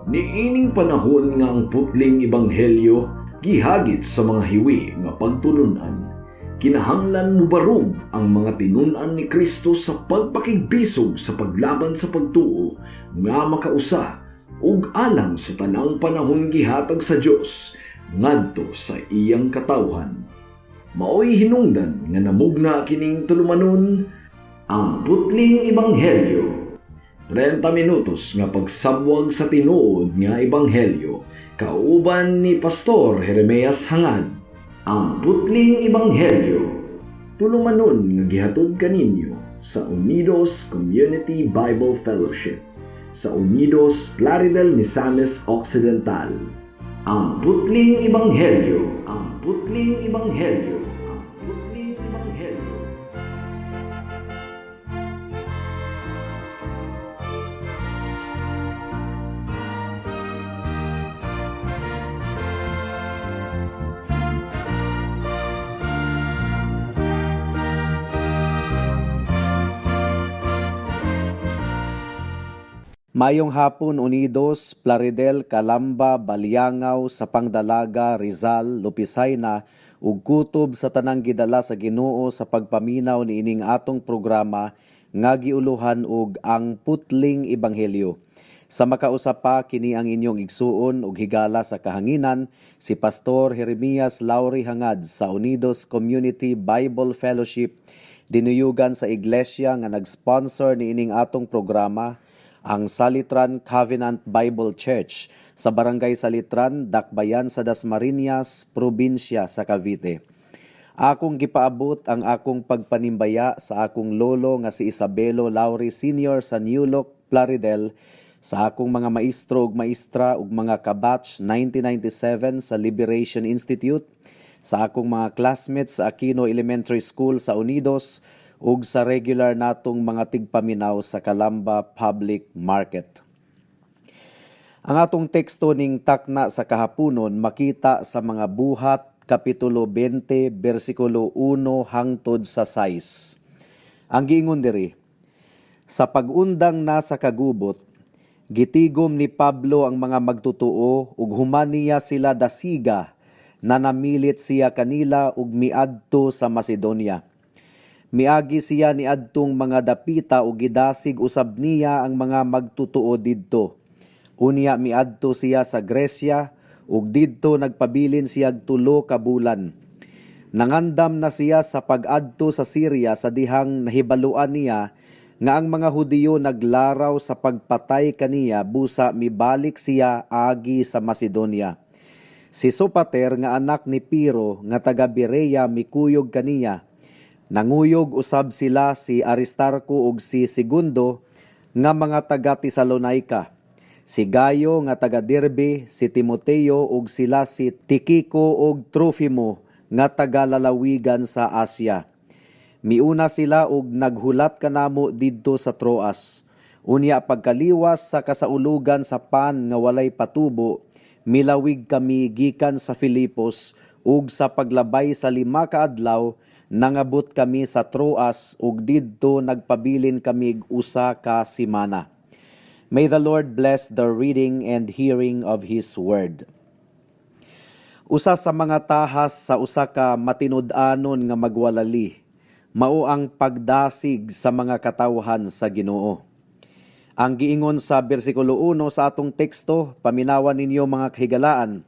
Niining panahon nga ang putling ebanghelyo gihagit sa mga hiwi nga pagtulunan. Kinahanglan mo barug ang mga tinunan ni Kristo sa pagpakigbisog sa paglaban sa pagtuo nga makausa ug alang sa tanang panahon gihatag sa Dios ngadto sa iyang katawhan. Maoy hinungdan nga namugna kining tulumanon ang putling ebanghelyo. 30 minutos nga pagsabwag sa tinuod nga ebanghelyo kauban ni Pastor Jeremias Hangad. Ang putling ebanghelyo tulumanon nga gihatod kaninyo sa Unidos Community Bible Fellowship sa Unidos Plaridel, Misamis Occidental. Ang putling ebanghelyo, ang putling ebanghelyo, ang putling ebanghelyo. Mayong hapon, Unidos, Plaridel, Calamba, Baliangaw, Sapangdalaga, Rizal, Lupisayna, ug kutob sa tanang gidala sa Ginoo sa pagpaminaw ni ining atong programa nga giuluhan og ang putling ebanghelyo. Sa makausapa kini ang inyong igsuon ug higala sa kahanginan si Pastor Jeremias Lauri Hangad sa Unidos Community Bible Fellowship dinuyugan sa iglesia nga nag-sponsor ni ining atong programa, ang Salitran Covenant Bible Church sa Barangay Salitran, Dakbayan sa Dasmariñas, probinsya sa Cavite. Akong gipaabot ang akong pagpanimbaya sa akong lolo nga si Isabelo Lauri Sr. sa New Loc, Plaridel, sa akong mga maestro ug maestra ug mga kabatch 1997 sa Liberation Institute, sa akong mga classmates sa Aquino Elementary School sa Unidos, ug sa regular natong mga tigpaminaw sa Calamba Public Market. Ang atong teksto ning takna sa kahaponon makita sa mga buhat kapitulo 20 bersikulo 1 hangtod sa 6. Ang giingon diri, sa pag-undang na sa kagubot, gitigom ni Pablo ang mga magtutuo ug human niya sila dasiga na namilit siya kanila ug miadto sa Macedonia. Miagi siya ni adtong mga dapita ug gidasig usab niya ang mga magtutuo didto. Unya miadto siya sa Gresya ug didto nagpabilin siya 3 ka bulan. Nangandam na siya sa pag-adto sa Syria sa dihang nahibaluan niya nga ang mga Hudiyo naglaraw sa pagpatay kaniya busa mibalik siya agi sa Macedonia. Si Sopater nga anak ni Piro nga taga Berea mikuyog kaniya. Nanguyog usab sila si Aristarco ug si Segundo nga mga taga Tesalonica, si Gayo nga taga Derbe, si Timoteo ug sila si Tikiko ug Trofimo nga taga lalawigan sa Asya. Miuna sila ug naghulat kanamo didto sa Troas. Unya pagkaliwas sa kasaulugan sa pan nga walay patubo, milawig kami gikan sa Filipos ug sa paglabay sa 5 ka adlaw nangabot kami sa Troas ug didto nagpabilin kami usa ka semana. May the Lord bless the reading and hearing of His word. Usa sa mga tahas sa usa ka matinud-anon nga magwalali, mao ang pagdasig sa mga katawhan sa Ginoo. Ang giingon sa bersikulo 1 sa atong teksto, paminawan ninyo mga kahigalaan,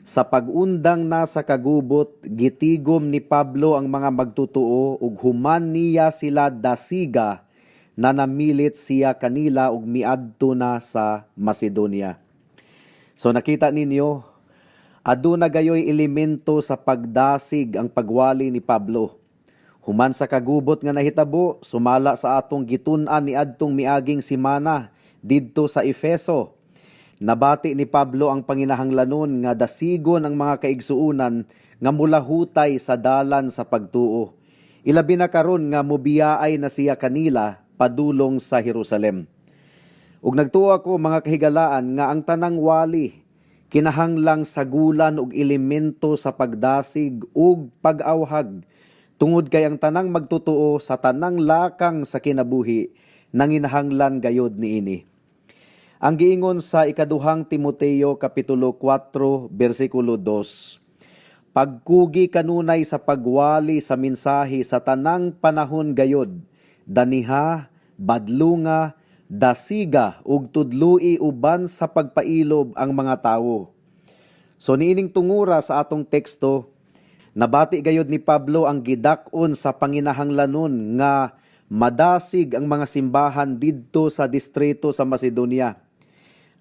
sa pag-undang na sa kagubot, gitigom ni Pablo ang mga magtutuo ug human niya sila dasiga na namilit siya kanila ug miadto na sa Macedonia. So nakita ninyo, aduna gayoy elemento sa pagdasig ang pagwali ni Pablo. Human sa kagubot nga nahitabo, sumala sa atong gitun-an ni adtong miaging semana didto sa Efeso. Nabati ni Pablo ang panginahanglanon nga dasigon ang mga kaigsuunan nga mulahutay sa dalan sa pagtuo. Ilabi na karon nga mobiyaay na siya kanila padulong sa Jerusalem. Ug nagtuo ako mga kahigalaan nga ang tanang wali kinahanglang sagulan og elemento sa pagdasig ug pag-awhag tungod kay ang tanang magtutuo sa tanang lakang sa kinabuhi nanginahanglan gayod niini. Ang giingon sa ikaduhang Timoteo kapitulo 4 bersikulo 2. Pagkugi kanunay sa pagwali sa mensahe sa tanang panahon gayod, daniha, badlunga, dasiga ug tudlui uban sa pagpailob ang mga tawo. So niining tungura sa atong teksto, nabati gayod ni Pablo ang gidak-on sa panginahanglanon nga madasig ang mga simbahan didto sa distrito sa Macedonia.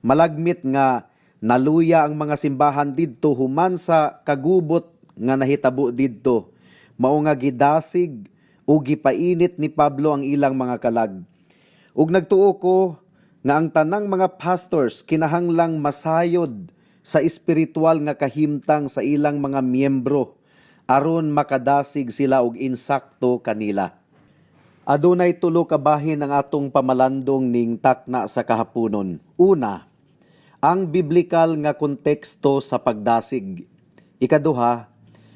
Malagmit nga naluya ang mga simbahan didto human sa kagubot nga nahitabo didto. Mao nga gidasig o gipainit ni Pablo ang ilang mga kalag. Ug nagtuo ko nga ang tanang mga pastors kinahanglang masayod sa espiritual nga kahimtang sa ilang mga miyembro aron makadasig sila og insakto kanila. Adunay tulo ka bahin ang atong pamalandong ning takna sa kahaponon. Una, ang biblikal nga konteksto sa pagdasig. Ikaduha,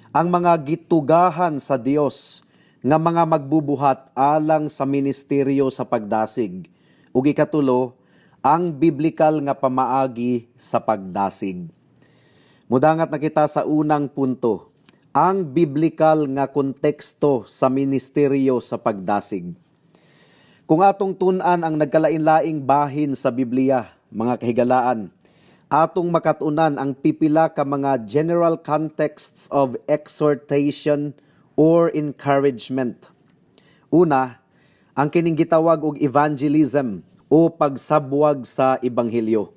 ang mga gitugahan sa Dios nga mga magbubuhat alang sa ministeryo sa pagdasig. Ug ikatulo, ang biblikal nga pamaagi sa pagdasig. Mudangat na kita sa unang punto, ang biblikal nga konteksto sa ministeryo sa pagdasig. Kung atong tun-an ang nagkalain-laing bahin sa Biblia, mga kahigalaan, atong makatunan ang pipila ka mga general contexts of exhortation or encouragement. Una, ang kining gitawag og evangelism o pagsabwag sa ebanghelyo.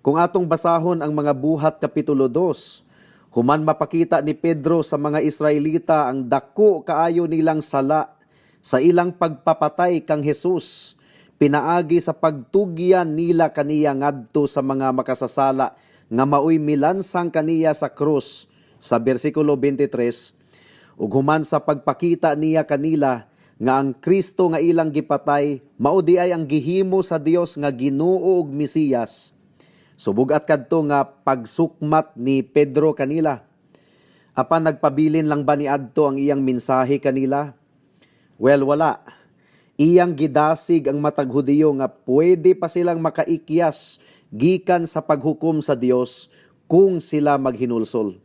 Kung atong basahon ang mga buhat kapitulo 2, human mapakita ni Pedro sa mga Israelita ang dako kaayo nilang sala sa ilang pagpapatay kang Hesus, pinaagi sa pagtugyan nila kaniya ngadto sa mga makasasala nga maoy milansang kaniya sa krus sa bersikulo 23, ug human sa pagpakita niya kanila nga ang Kristo nga ilang gipatay mao di ay ang gihimo sa Dios nga Ginoo ug Mesiyas. Subugat kadto nga pagsukmat ni Pedro kanila. Apan nagpabilin lang ba ni adto ang iyang mensahe kanila? Well, wala. Iyang gidasig ang matag Hudiyo nga pwede pa silang makaikyas gikan sa paghukom sa Dios kung sila maghinulsol.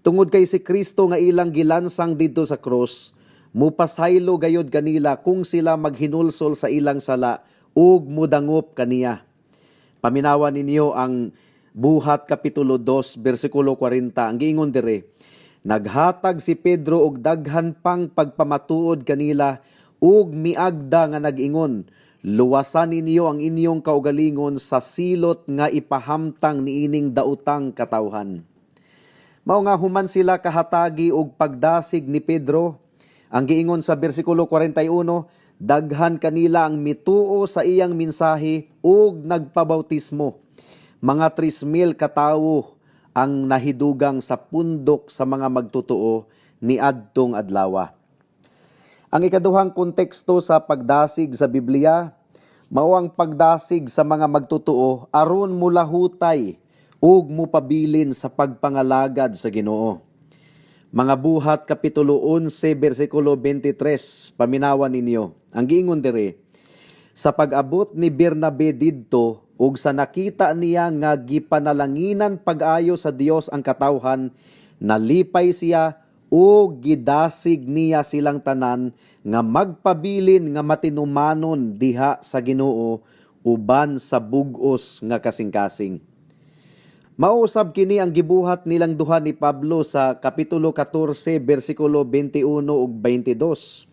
Tungod kay si Kristo nga ilang gilansang didto sa cross, mupasaylo gayod kanila kung sila maghinulsol sa ilang sala ug mudangop kaniya. Paminawan ninyo ang buhat kapitulo 2 bersikulo 40. Ang giingon dire, naghatag si Pedro og daghan pang pagpamatuod kanila ug miagda nga nag-ingon, luwasan ninyo ang inyong kaugalingon sa silot nga ipahamtang niining dautang katawhan. Mao nga human sila kahatagi og pagdasig ni Pedro, ang giingon sa bersikulo 41, daghan kanila ang mituo sa iyang mensahe ug nagpabautismo. Mga 3,000 katawo ang nahidugang sa pundok sa mga magtutuo ni adtong adlawa. Ang ikaduhang konteksto sa pagdasig sa Biblia, mao ang pagdasig sa mga magtutuo aron mulahutay ug mupabilin sa pagpangalagad sa Ginoo. Mga buhat kapitulo 11 bersikulo 23, paminawan ninyo. Ang giingon dire, sa pag-abot ni Bernabe didto ug sa nakita niya nga gipanalanginan pag-ayo sa Dios ang katawhan, nalipay siya o gidasig niya silang tanan nga magpabilin nga matinumanon diha sa Ginoo uban sa bug-os nga kasing-kasing. Mausab kini ang gibuhat nilang duha ni Pablo sa kapitulo 14 bersikulo 21 ug 22.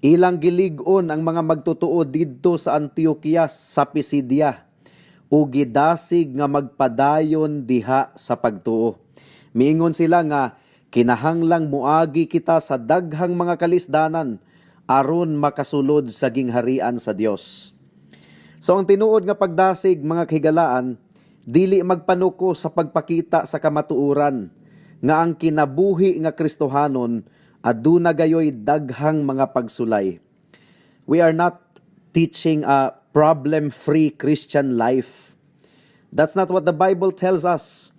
Ilang gilig-on ang mga magtutuo didto sa Antioquia sa Pisidia o gidasig nga magpadayon diha sa pagtuo. Miingon sila nga kinahanglang muagi kita sa daghang mga kalisdanan aron makasulod sa gingharian sa Dios. So ang tinuod nga pagdasig, mga kahigalaan, dili magpanuko sa pagpakita sa kamatuuran nga ang kinabuhi nga Kristohanon aduna gayoy daghang mga pagsulay. We are not teaching a problem-free Christian life. That's not what the Bible tells us.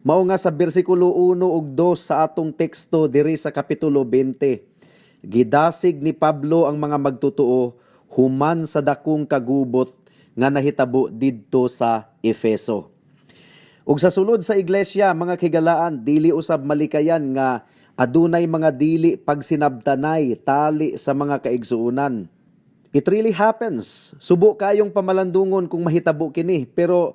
Mao nga sa bersikulo 1 ug 2 sa atong teksto diri sa kapitulo 20. Gidasig ni Pablo ang mga magtutuo human sa dakong kagubot nga nahitabo didto sa Efeso. Ug sa sulod sa iglesia, mga kigalaan, dili usab malikayan nga adunay mga dili pagsinabtanay tali sa mga kaigsuunan. It really happens. Subo kayong pamalandungon kung mahitabo kini, pero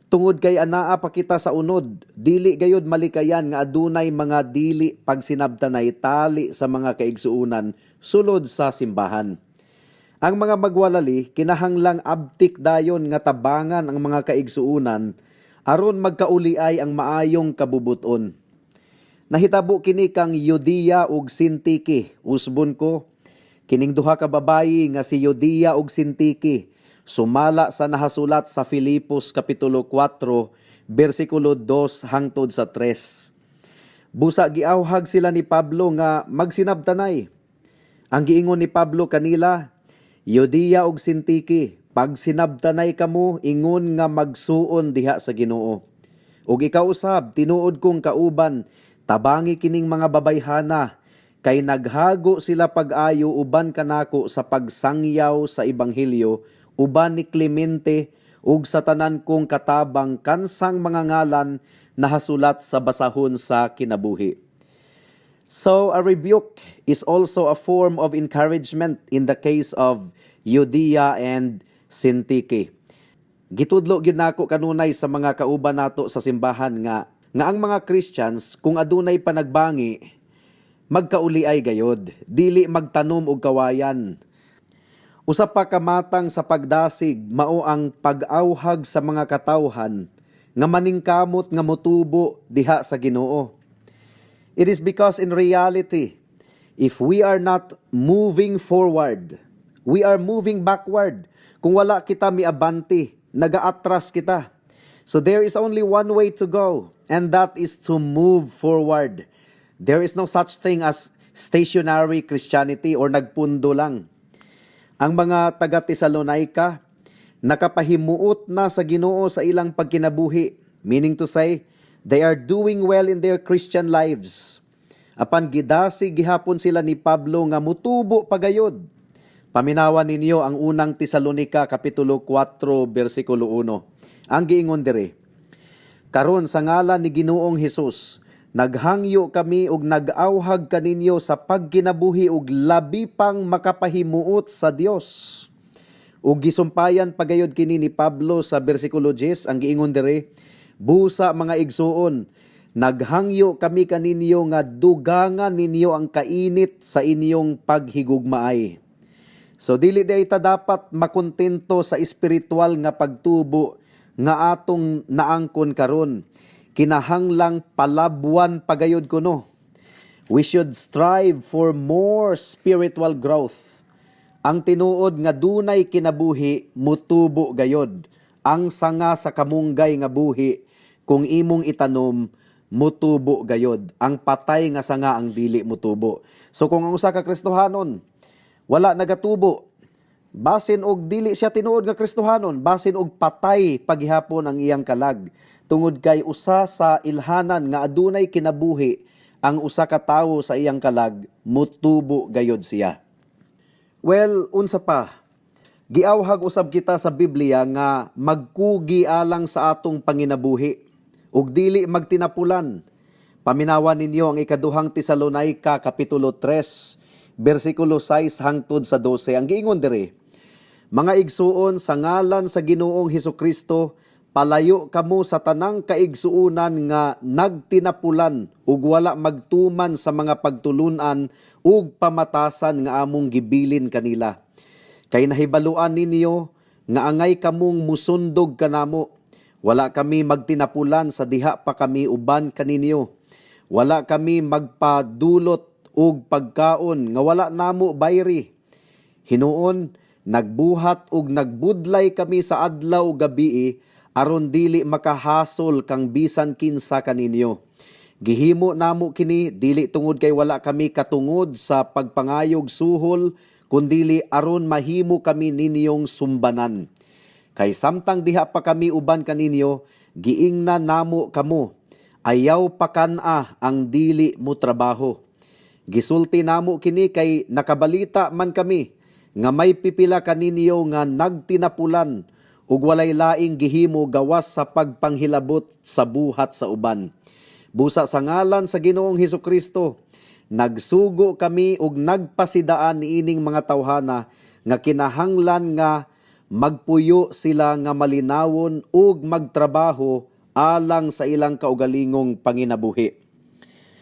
tungod kay anaa pa kita sa unod, dili gayud malikayan nga adunay mga dili pagsinabtanay tali sa mga kaigsuunan sulod sa simbahan. Ang mga magwalali kinahanglang abtik dayon nga tabangan ang mga kaigsuunan aron magkauliay ang maayong kabubuton. Nahitabo kini kang Yudia ug Sintiki, usbon ko. Kining duha ka babayi nga si Yudia ug Sintiki sumala sa nahasulat sa Filipos kapitulo 4 bersikulo 2 hangtod sa 3. Busa giawhag sila ni Pablo nga magsinabtanay. Ang giingon ni Pablo kanila, Yudia ug Sintiki, pag sinabtanay kamo, ingon nga magsuon diha sa Ginoo. Ug ikaw usab, tinuod kong kauban, tabangi kining mga babayhana, kay naghago sila pag-ayo uban kanako sa pagsangyaw sa Ebanghelyo, uban ni Clemente, ug sa tanan kong katabang kansang mga ngalan na hasulat sa basahon sa kinabuhi. So a rebuke is also a form of encouragement in the case of Yudia and Sintiki. Gitudlo gyud nako kanunay sa mga kauban nato sa simbahan nga ang mga Christians kung adunay panagbangi magkauliay gayod, dili magtanom og kawayan. Usa pa kamatang sa pagdasig mao ang pag-awhag sa mga katawhan nga maningkamot nga motubo diha sa Ginoo. It is because in reality, if we are not moving forward, we are moving backward. Kung wala kita miabanti, nagaatras kita. So there is only one way to go, and that is to move forward. There is no such thing as stationary Christianity or nagpundo lang. Ang mga taga-Tesalonica, nakapahimuot na sa Ginoo sa ilang pagkinabuhi, meaning to say, they are doing well in their Christian lives. Apan gidasi gihapon sila ni Pablo nga mutubo pagayod. Paminawan ninyo ang unang Tesalonica kapitulo 4 bersikulo 1. Ang giingon dire, karon sa ngalan ni Ginoong Hesus, naghangyo kami ug nag-awhag kaninyo sa pagkinabuhi ug labi pang makapahimuot sa Dios. Ug gisumpayan pagayod kini ni Pablo sa bersikulo 10, ang giingon dire, busa mga igsuon, naghangyo kami kaninyo nga dugangan ninyo ang kainit sa inyong paghigugmaay. So dili day ta dapat makontento sa espiritual nga pagtubo nga atong naangkon karon. Kinahanglang palabwan pagayod kuno. We should strive for more spiritual growth. Ang tinuod nga dunay kinabuhi mutubo gayod. Ang sanga sa kamunggay nga buhi kung imong itanom mutubo gayod. Ang patay nga sanga ang dili mutubo. So kung ang usa ka Kristohanon wala nagatubo, basin og dili siya tinuod nga Kristohanon, basin og patay paghihapon ang iyang kalag. Tungod kay usa sa ilhanan nga adunay kinabuhi ang usa ka tawo sa iyang kalag, mutubo gayod siya. Well, unsa pa? Giawhag usab kita sa Biblia nga magkugi alang sa atong panginabuhi ug dili magtinapulan. Paminawan ninyo ang ikaduhang Tesalonica kapitulo 3 bersikulo 6 hangtod sa 12. Ang giingon dire, mga igsuon sa ngalan sa Ginoong Hesukristo, palayo kamo sa tanang kaigsuunan nga nagtinapulan ug wala magtuman sa mga pagtulunan ug pamatasan nga among gibilin kanila. Kay nahibaluan ninyo nga angay kamong musundog kanamo. Wala kami magtinapulan sa diha pa kami uban kaninyo. Wala kami magpadulot ug pagkaon nga wala namo bayri. Hinuon, nagbuhat ug nagbudlay kami sa adlaw ug gabii aron dili makahasol kang bisan kinsa kaninyo. Gihimo namo kini dili tungod kay wala kami katungod sa pagpangayog suhol, kundili aron mahimo kami ninyong sumbanan. Kay samtang diha pa kami uban kaninyo, giingna namo kamo. Ayaw pakana ang dili mo trabaho. Gisulti namo kini kay nakabalita man kami nga may pipila kaninyo nga nagtinapulan ug walay laing gihimo gawas sa pagpanghilabot sa buhat sa uban. Busa sa ngalan sa Ginoong Hesukristo, nagsugo kami ug nagpasidaan niining mga tawhana nga kinahanglan nga magpuyo sila nga malinawon ug magtrabaho alang sa ilang kaugalingong panginabuhi.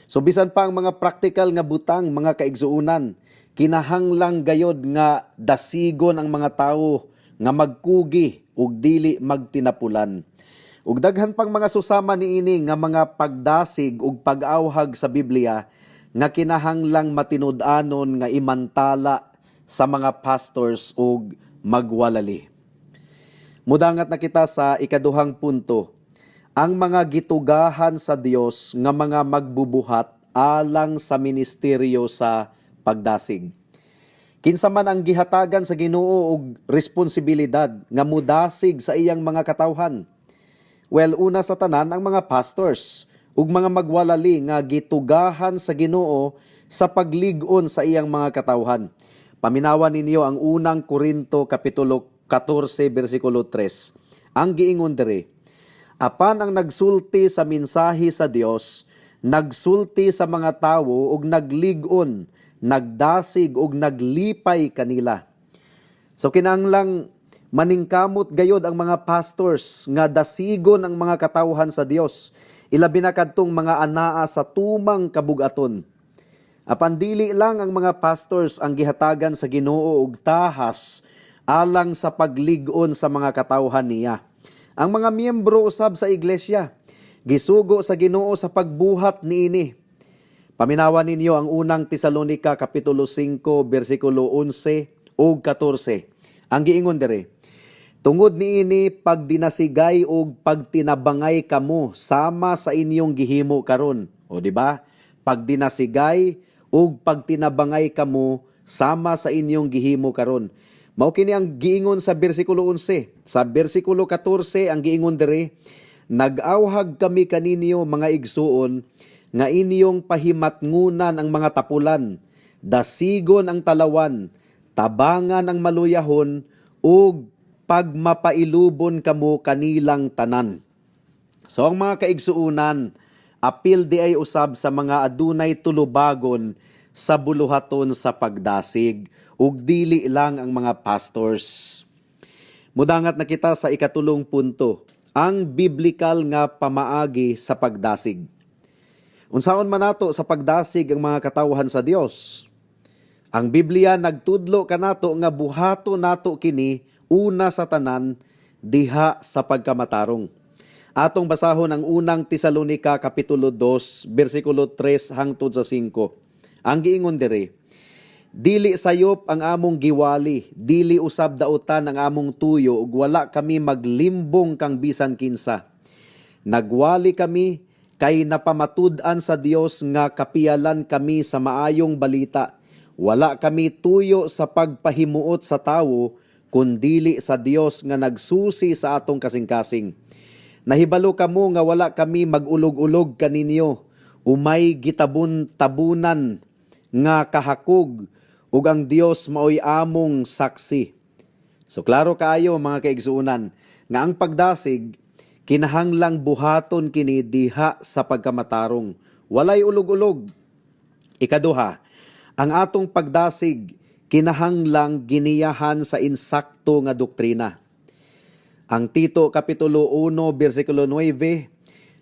So bisan pa ang mga praktikal nga butang, mga kaigsuunan, kinahanglang gayod nga dasigon ang mga tawo nga magkugi ug dili magtinapulan. Ug daghan pang mga susama niini nga mga pagdasig ug pag-awhag sa Biblia nga kinahanglang matinud-anon nga imantala sa mga pastors ug magwalali. Mudangat na kita sa ikaduhang punto. Ang mga gitugahan sa Dios nga mga magbubuhat alang sa ministeryo sa pagdasig. Kinsa man ang gihatagan sa Ginoo og responsibilidad nga mudasig sa iyang mga katawhan. Well, una sa tanan ang mga pastors ug mga magwalali nga gitugahan sa Ginoo sa paglig-on sa iyang mga katawhan. Paminawan ninyo ang unang Korinto kapitulo 14 bersikulo 3. Ang giingon diri, apan ang nagsulti sa mensahe sa Dios, nagsulti sa mga tawo ug naglig-on, nagdasig ug naglipay kanila. So kinahanglang maningkamot gayod ang mga pastors nga dasigon ang mga katawhan sa Dios, ilabi na kadtong mga anaa sa tumang kabugaton. Apan dili lang ang mga pastors ang gihatagan sa Ginoo og tahas alang sa paglig-on sa mga katawhan niya. Ang mga miyembro usab sa iglesia gisugo sa Ginoo sa pagbuhat niini. Paminawan ninyo ang unang Tesalonica kapitulo 5 bersikulo 11 ug 14. Ang giingon diri, tungod niini pagdinasigay ug pagtinabangay kamo sama sa inyong gihimo karon. O di ba? Pagdinasigay ug pagtinabangay kamo sama sa inyong gihimo karon. Mao kini ang giingon sa bersikulo 11. Sa bersikulo 14 ang giingon diri, nag-awhag kami kaninyo mga igsuon nga inyong pahimatngunan ang mga tapulan, dasigon ang talawan, tabangan ang maluyahon ug pagmapailubon kamo kanilang tanan. So ang mga kaigsuunan, apil di ay usab sa mga adunay tulubagon sa buluhaton sa pagdasig ug dili lang ang mga pastors. Mudangat na kita sa ikatulong punto, ang biblikal nga pamaagi sa pagdasig. Unsaon man nato sa pagdasig ang mga katawhan sa Dios? Ang Biblia nagtudlo kanato nga buhato nato kini una sa tanan diha sa pagkamatarong. Atong basahon ang unang Tesalonica kapitulo 2 bersikulo 3 hangtod sa 5. Ang giingon diri, dili sayop ang among giwali, dili usab dautan ang among tuyo ug wala kami maglimbong kang bisan kinsa. Nagwali kami kay napamatud-an sa Dios nga kapiyalan kami sa maayong balita. Wala kami tuyo sa pagpahimuot sa tawo, kundili sa Dios nga nagsusi sa atong kasing-kasing. Nahibalo kamo nga wala kami mag-ulog-ulog kaninyo, umay gitabun-tabunan nga kahakog, ug ang Dios maoy among saksi. So klaro kaayo mga kaigsuunan nga ang pagdasig kinahanglang buhaton kini diha sa pagkamatarong, walay ulog-ulog. Ikaduha, ang atong pagdasig kinahanglang giniyahan sa insakto nga doktrina. Ang Tito kapitulo 1 bersikulo 9,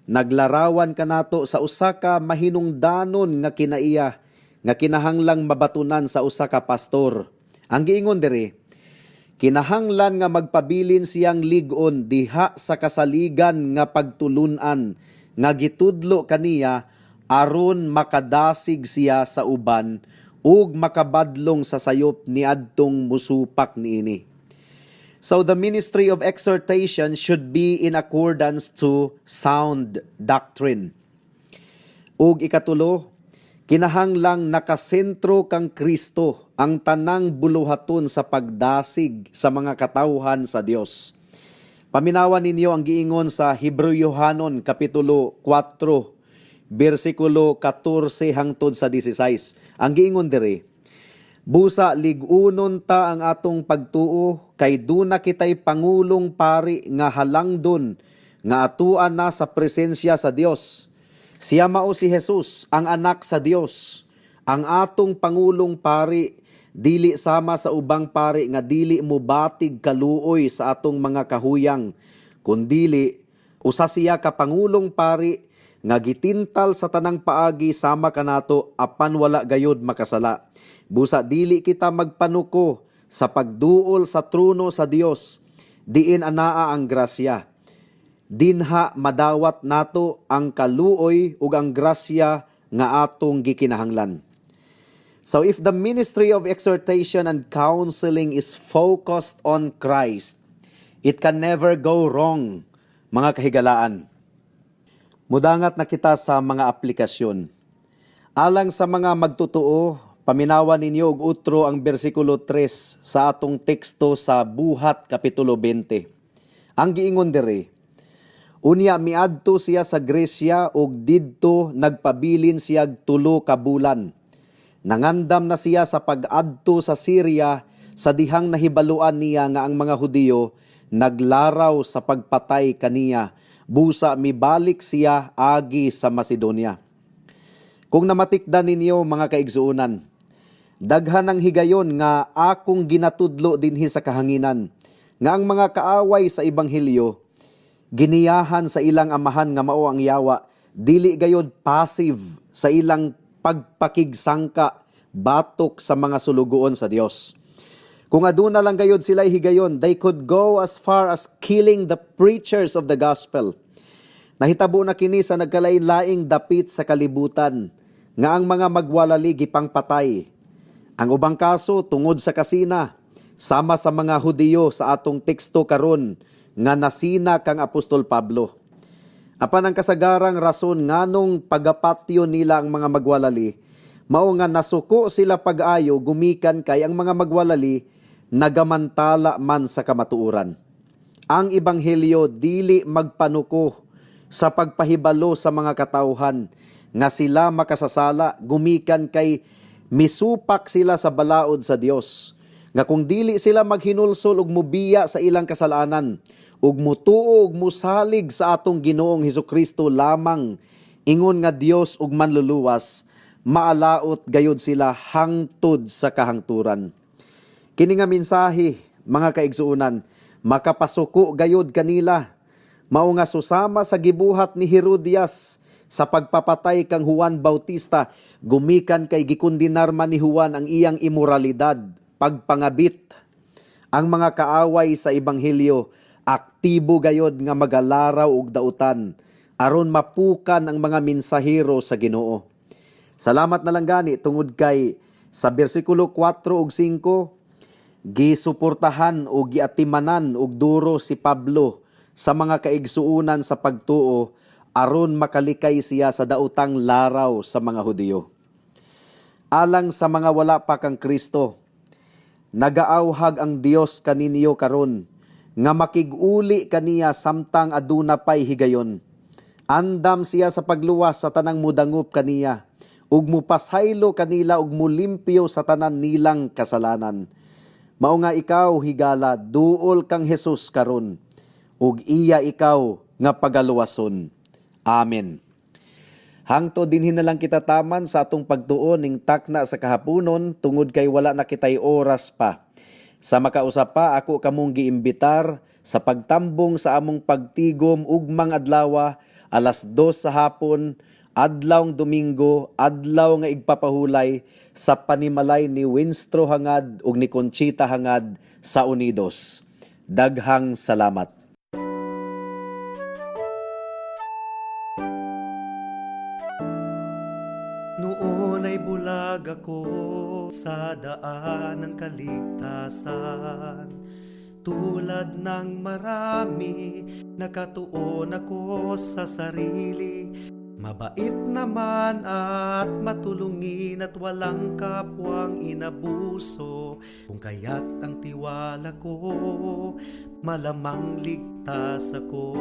naglarawan kanato sa usa ka mahinungdanon nga kinaiya nga kinahanglang mabatunan sa usa ka pastor. Ang giingon diri, kinahanglan nga magpabilin siyang lig-on diha sa kasaligan nga pagtulunan nga gitudlo kaniya aron makadasig siya sa uban ug makabadlong sa sayop niadtong musupak niini. So the ministry of exhortation should be in accordance to sound doctrine. Ug ikatulo, kinahanglang nakasentro kang Kristo ang tanang buluhaton sa pagdasig sa mga katawhan sa Dios. Paminawan ninyo ang giingon sa Hebreyohanon kapitulo 4 bersikulo 14 hangtod sa 16. Ang giingon diri, busa lig-unon ta ang atong pagtuo kay duna kitay pangulong pari nga halangdon nga atuan na sa presensya sa Dios. Siya mao si Jesus, ang anak sa Dios, ang atong pangulong pari, dili sama sa ubang pari nga dili mobatig kaluoy sa atong mga kahuyang, kundili usa siya ka pangulong pari nga gitintal sa tanang paagi sama kanato apan wala gayud makasala. Busa dili kita magpanuko sa pagduol sa trono sa Dios, diin anaa ang grasya. Dinha madawat nato ang kaluoy ug ang grasya nga atong gikinahanglan. So if the ministry of exhortation and counseling is focused on Christ, it can never go wrong, mga kahigalaan. Mudangat na kita sa mga aplikasyon. Alang sa mga magtutuo, paminawan ninyo og utro ang bersikulo 3 sa atong teksto sa Buhat Kapitulo 20. Ang giingon diri, unya miadto siya sa Gresya ug didto nagpabilin siya 3 ka bulan. Nangandam na siya sa pag-adto sa Syria sa dihang nahibaluan niya nga ang mga Hudiyo naglaraw sa pagpatay kaniya. Busa mibalik siya agi sa Macedonia. Kung namatikdan ninyo mga kaigsuunan, daghan ang higayon nga akong ginatudlo dinhi sa kahanginan, nga ang mga kaaway sa Ebanghelyo, giniyahan sa ilang amahan nga mao ang yawa, dili gayod passive sa ilang pagpakigsangka, batok sa mga sulugoon sa Dios. Kung aduna lang gayod sila higayon, they could go as far as killing the preachers of the gospel. Nahitabo na kini sa nagkalain-laing dapit sa kalibutan, nga ang mga magwalali gipang patay. Ang ubang kaso tungod sa kasina, sama sa mga Hudiyo sa atong teksto karon nga nasina kang Apostol Pablo. Apan ang kasagarang rason nganong pagapatyo nila ang mga magwalali, mao nga nasuko sila pag-ayo gumikan kay ang mga magwalali nagamantala man sa kamatuoran. Ang Ebanghelyo dili magpanuko sa pagpahibalo sa mga katawhan nga sila makasasala gumikan kay misupak sila sa balaod sa Dios, nga kung dili sila maghinulsol ug mubiya sa ilang kasalanan ug mutuo ug musalig sa atong Ginoong Hesukristo lamang, ingon nga Dios ug manluluwas, maalaot gayud sila hangtod sa kahangturan. Kini nga mensahe, mga kaigsuunan, makapasuko gayud kanila, mao nga susama sa gibuhat ni Herodias sa pagpapatay kang Juan Bautista, gumikan kay gikondenar man ni Juan ang iyang imoralidad, pagpangabit. Ang mga kaaway sa Ebanghelyo, aktibo gayod nga magalaraw og dautan, aron mapukan ang mga mensahero sa Ginoo. Salamat na lang gani tungod kay sa bersikulo 4 ug 5, gisuportahan o giatimanan og duro si Pablo sa mga kaigsuunan sa pagtuo, aron makalikay siya sa daotang laraw sa mga Hudiyo. Alang sa mga wala pa kang Kristo, nagaawhag ang Dios kaninyo karon nga makig-uli kaniya samtang aduna pay higayon. Andam siya sa pagluwas sa tanang mudangop kaniya, ug mupashaylo kanila ug mulimpyo sa tanan nilang kasalanan. Mao nga ikaw higala, duol kang Hesus karon, ug iya ikaw nga pagaluwason. Amen. Hangto dinhi na lang kita taman sa atong pagtuon ning takna sa kahaponon tungod kay wala na kitay oras pa. Sa makausap pa ako kamong giimbitar sa pagtambong sa among pagtigom ugmang adlaw, alas 2 sa hapon, adlawng Domingo, adlaw nga igpapahulay sa panimalay ni Winstro Hangad ug ni Conchita Hangad sa Unidos. Daghang salamat. Noon ay bulag ako sa daan ng kaligtasan. Tulad ng marami, nakatuon ako sa sarili. Mabait naman at matulungin at walang kapwang inabuso. Kung kaya't ang tiwala ko, malamang ligtas ako.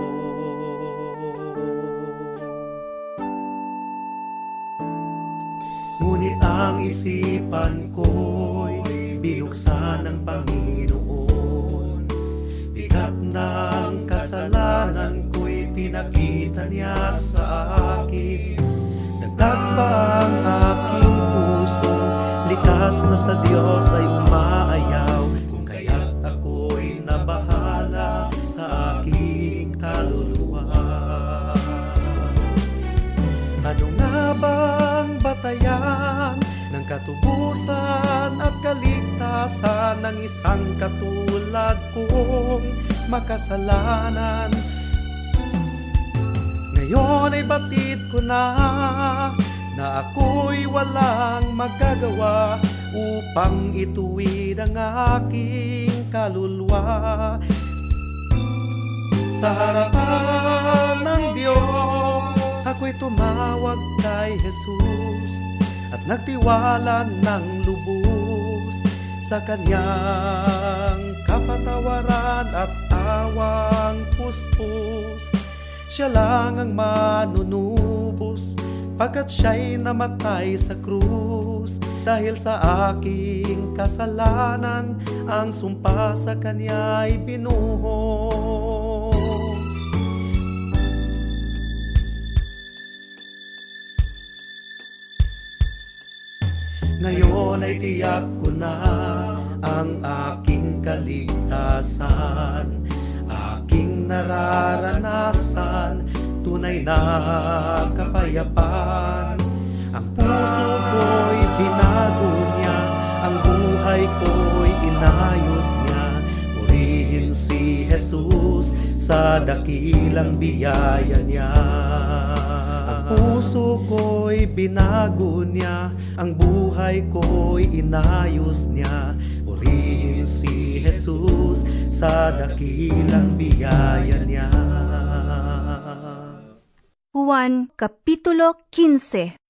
Ngunit ang isipan ko'y binuksan ng Panginoon. lahat ng kasalanan ko'y pinakita niya sa akin. Dagdag pa ang aking puso, likas na sa Diyos ay umaayaw, kung kaya't ako'y nabahala sa aking kaluluwa. Ano nga bang batayan ng katubusan at kaligtasan ng isang katulad kong makasalanan? Ngayon ay batid ko na ako'y walang magagawa upang ituwid ang aking kaluluwa sa harapan ng Diyos. Ako'y tumawag kay Jesus at nagtiwala ng lubos sa kanyang kapatawaran at awang puspos. Siya lang ang manunubos pagkat siya'y namatay sa krus. Dahil sa aking kasalanan, ang sumpa sa kanya'y binuhos. Ngayon ay tiyak ko na ang aking kaligtasan, aking nararanasan, tunay na kapayapaan. Ang puso ko'y binago niya, ang buhay ko'y inayos niya. Purihin si Jesus sa dakilang biyaya niya. Ang puso ko'y binago niya, ang buhay ko'y inayos niya. Purihin si Jesus sa dakilang biyaya niya. Juan Kapitulo 15.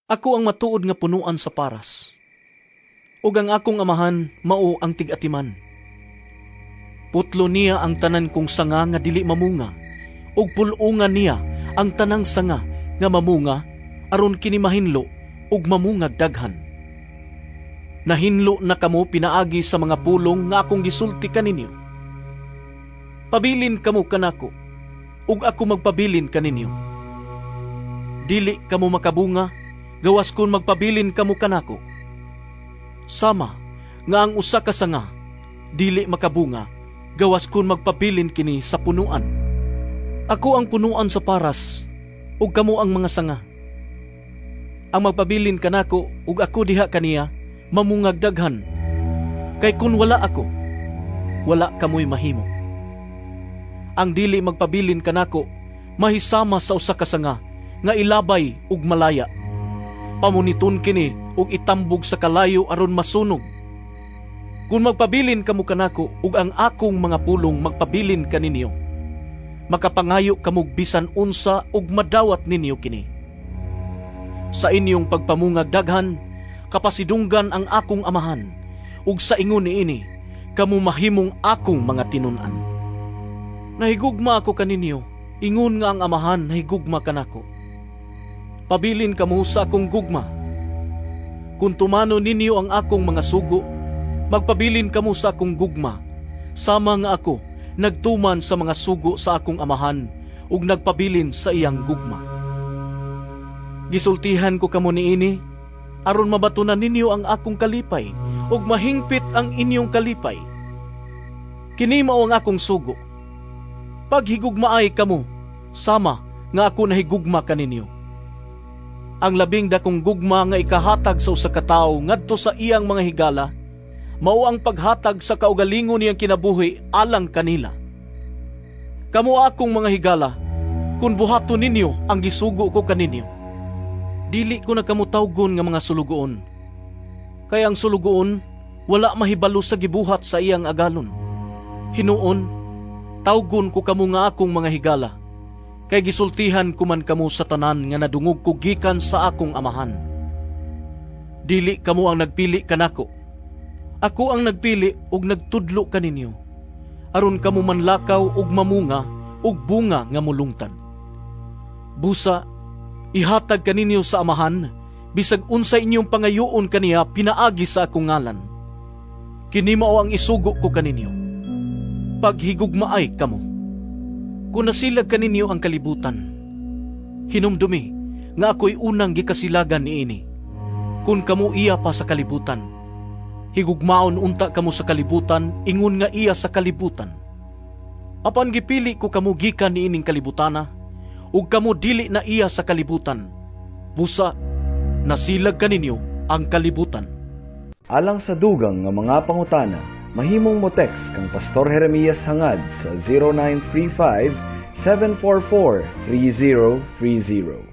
Ako ang matuod nga punuan sa paras, ug ang akong amahan mao ang tig-atiman. Putlo niya ang tanan kong sanga nga dili mamunga, ug pulungan niya ang tanang sanga nga mamunga aron kini mahinlo ug mamungag daghan. Nahinlo na kamo pinaagi sa mga pulong nga akong gisulti kaninyo. Pabilin kamo kanako, ug ako magpabilin kaninyo. Dili kamo makabunga, gawas kun magpabilin kamo kanako. Sama nga ang usa ka sanga dili makabunga, gawas kun magpabilin kini sa punuan. Ako ang punuan sa paras, ug kamo ang mga sanga. Ang magpabilin kanako ug ako diha kaniya, mamungag daghan. Kay kun wala ako, wala kamoy mahimo. Ang dili magpabilin kanako, mahisama sa usa ka sanga nga ilabay ug malaya. Pamuniton kini ug itambog sa kalayo aron masunog. Kung magpabilin kamo kanako ug ang akong mga pulong magpabilin kaninyo, makapangayo kamog bisan unsa ug madawat ninyo kini. Sa inyong pagpamungag daghan, kapasidunggan ang akong amahan, ug sa ingon niini, kamo mahimong akong mga tinun-an. Nahigugma ako kaninyo, ingon nga ang amahan nahigugma kanako. Pabilin kamo sa akong gugma. Kung tumano ninyo ang akong mga sugo, magpabilin kamo sa akong gugma, sama nga ako nagtuman sa mga sugo sa akong amahan ug nagpabilin sa iyang gugma. Gisultihan ko kamo niini aron mabatunan ninyo ang akong kalipay ug mahingpit ang inyong kalipay. Kini mao ang akong sugo. Paghigugmaay kamo, sama nga ako nahigugma kaninyo. Ang labing dakong gugma nga ikahatag sa usa ka tawo ngadto sa iyang mga higala, mao ang paghatag sa kaugalingon niyang kinabuhi alang kanila. Kamo akong mga higala, kung buhaton ninyo ang gisugo ko kaninyo. Dili ko na kamutawgon nga mga sulugoon. Kaya ang sulugoon, wala mahibalo sa gibuhat sa iyang agalon. Hinuon, tawgon ko kamo nga akong mga higala, kay gisultihan ko man kamo sa tanan nga nadungog ko gikan sa akong amahan. Dili kamo ang nagpili kanako. Ako ang nagpili ug nagtudlo kaninyo, aron kamo manlakaw ug mamunga ug bunga nga mulungtad. Busa, ihatag kaninyo sa amahan, bisag unsa inyong pangayoon kaniya pinaagi sa akong ngalan. Kini mao ang isugo ko kaninyo. paghigugmaay kamo. Kung nasilag kaninyo ang kalibutan, hinumdumi nga ako'y unang gikasilagan niini. Kung kamo iya pa sa kalibutan, higugmaon unta kamo sa kalibutan, ingon nga iya sa kalibutan. Apan gipili ko kamo gikan niining kalibutana, ug kamo dili na iya sa kalibutan. Busa, nasilag kaninyo ang kalibutan. Alang sa dugang nga mga pangutana, mahimong mo text kang Pastor Jeremias hangad sa 0935 744 3030.